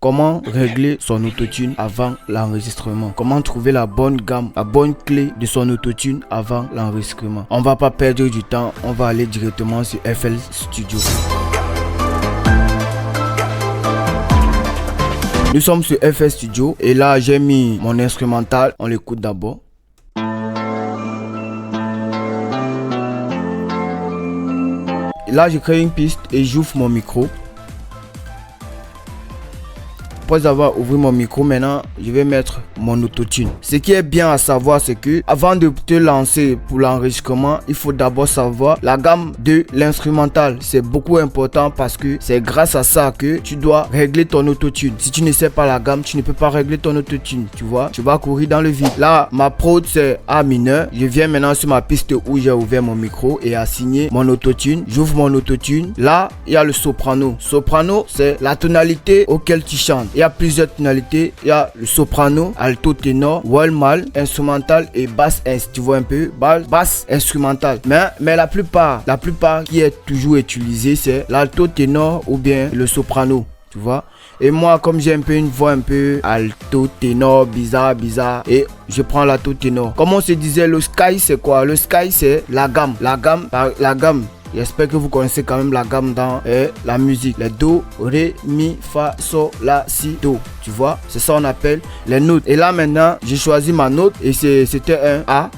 Comment régler son autotune avant l'enregistrement? Comment trouver la bonne gamme, la bonne clé de son autotune avant l'enregistrement? On va pas perdre du temps, on va aller directement sur FL Studio. Nous sommes sur FL Studio et là j'ai mis mon instrumental, on l'écoute d'abord. Là je crée une piste et j'ouvre mon micro. Après avoir ouvert mon micro, maintenant je vais mettre mon autotune. Ce qui est bien à savoir, c'est que avant de te lancer pour l'enregistrement, il faut d'abord savoir la gamme de l'instrumental. C'est beaucoup important parce que c'est grâce à ça que tu dois régler ton autotune. Si tu ne sais pas la gamme, tu ne peux pas régler ton autotune. Tu vois, tu vas courir dans le vide. Là, ma prod c'est A mineur. Je viens maintenant sur ma piste où j'ai ouvert mon micro et assigné mon autotune. J'ouvre mon autotune. Là, il y a le soprano. Soprano, c'est la tonalité auquel tu chantes. Il y a plusieurs tonalités. Il y a le soprano, alto, ténor, wall, mal, instrumental et basse. Tu vois un peu, basse instrumental. Mais la plupart qui est toujours utilisé, c'est l'alto, ténor ou bien le soprano. Tu vois. Et moi, comme j'ai un peu une voix un peu alto, ténor, bizarre, et je prends l'alto, ténor. Comme on se disait, le sky c'est quoi? Le sky c'est la gamme. La gamme. J'espère que vous connaissez quand même la gamme dans la musique. Les do, ré, mi, fa, sol, la, si, do. Tu vois, c'est ça on appelle les notes. Et là maintenant, j'ai choisi ma note et c'était un A.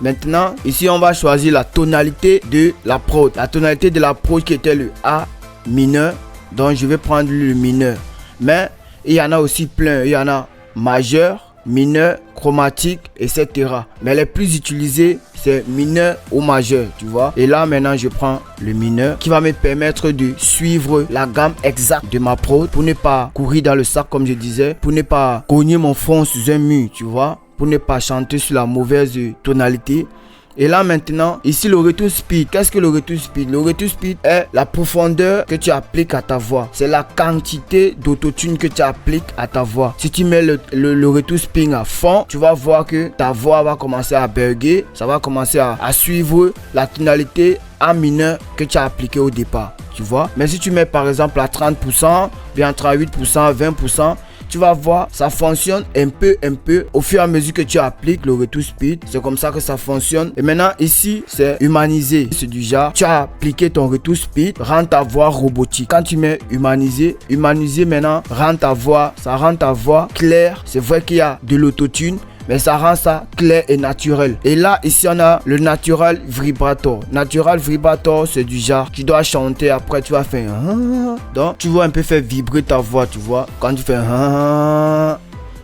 Maintenant, ici on va choisir la tonalité de la prod. La tonalité de la prod qui était le A mineur. Donc je vais prendre le mineur. Mais il y en a aussi plein. Il y en a majeur, mineur, chromatique, etc. Mais les plus utilisés, c'est mineur ou majeur, tu vois. Et là, maintenant, je prends le mineur qui va me permettre de suivre la gamme exacte de ma prod pour ne pas courir dans le sac, comme je disais, pour ne pas cogner mon front sous un mur, tu vois, pour ne pas chanter sur la mauvaise tonalité. Et là maintenant, ici le retour speed. Qu'est-ce que le retour speed? Le retour speed est la profondeur que tu appliques à ta voix. C'est la quantité d'autotune que tu appliques à ta voix. Si tu mets le retour speed à fond, tu vas voir que ta voix va commencer à burger. Ça va commencer à suivre la tonalité A mineur que tu as appliqué au départ. Tu vois? Mais si tu mets par exemple à 30%, bien 38%, 20%, tu vas voir, ça fonctionne un peu au fur et à mesure que tu appliques le retour speed. C'est comme ça que ça fonctionne. Et maintenant ici, c'est humanisé. C'est du genre, tu as appliqué ton retour speed, rend ta voix robotique. Quand tu mets humanisé maintenant, ça rend ta voix claire. C'est vrai qu'il y a de l'autotune, mais ça rend ça clair et naturel. Et là, ici, on a le natural vibrator. Natural vibrator, c'est du genre, tu dois chanter, après tu vas faire donc, tu vas un peu faire vibrer ta voix, tu vois. Quand tu fais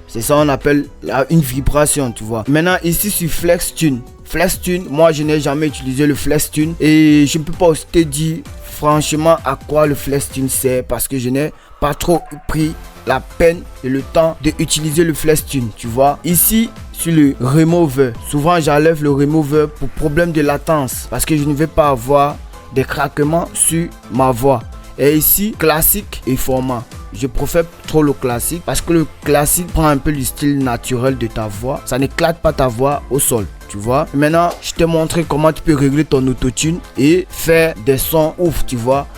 c'est ça on appelle une vibration, tu vois. Maintenant, ici, sur Flex Tune. Flex Tune, moi, je n'ai jamais utilisé le Flex Tune. Et je ne peux pas aussi te dire, franchement, à quoi le Flex Tune sert. Parce que je n'ai pas trop pris la peine et le temps d'utiliser le Flex Tune, tu vois. Ici sur le remover, souvent j'enlève le remover pour problème de latence parce que je ne vais pas avoir des craquements sur ma voix. Et ici classique et format, je préfère trop le classique parce que le classique prend un peu le style naturel de ta voix, ça n'éclate pas ta voix au sol, tu vois. Maintenant je t'ai montré comment tu peux régler ton autotune et faire des sons ouf, tu vois.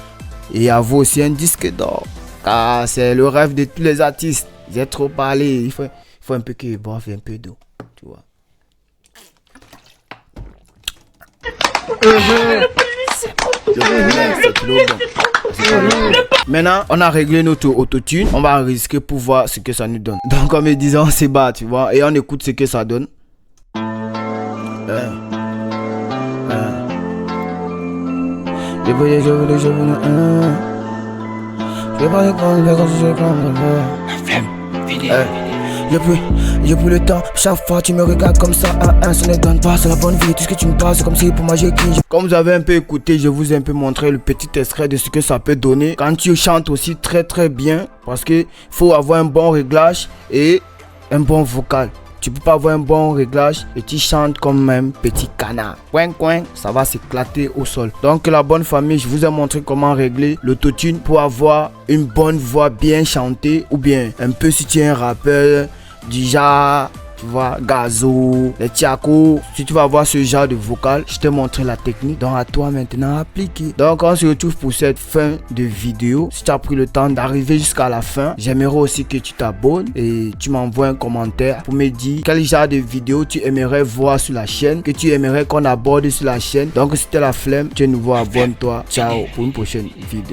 Et avoir aussi un disque d'or. Ah, c'est le rêve de tous les artistes. J'ai trop parlé. Il faut un peu qu'ils boivent un peu d'eau. Tu vois. Maintenant, on a réglé notre autotune. On va risquer pour voir ce que ça nous donne. Donc, comme je disais, on se bat, tu vois. Et on écoute ce que ça donne. J'ai pris le temps, chaque fois tu me regardes comme ça, ça ne donne pas, c'est la bonne vie, tout ce que tu me parles c'est comme si pour moi j'ai écrit. Comme vous avez un peu écouté, je vous ai un peu montré le petit extrait de ce que ça peut donner quand tu chantes aussi très bien, parce que faut avoir un bon réglage et un bon vocal. Tu peux pas avoir un bon réglage et tu chantes comme un petit canard. Ça va s'éclater au sol. Donc la bonne famille, je vous ai montré comment régler l'autotune pour avoir une bonne voix bien chantée ou bien un peu si tu es un rappeur du genre, tu vois, Gazo, les Tiako. Si tu vas avoir ce genre de vocal, je t'ai montré la technique. Donc à toi maintenant à appliquer. Donc on se retrouve pour cette fin de vidéo. Si tu as pris le temps d'arriver jusqu'à la fin, j'aimerais aussi que tu t'abonnes et tu m'envoies un commentaire pour me dire quel genre de vidéo tu aimerais voir sur la chaîne, que tu aimerais qu'on aborde sur la chaîne. Donc si tu as la flemme, tu es nouveau, abonne-toi. Ciao pour une prochaine vidéo.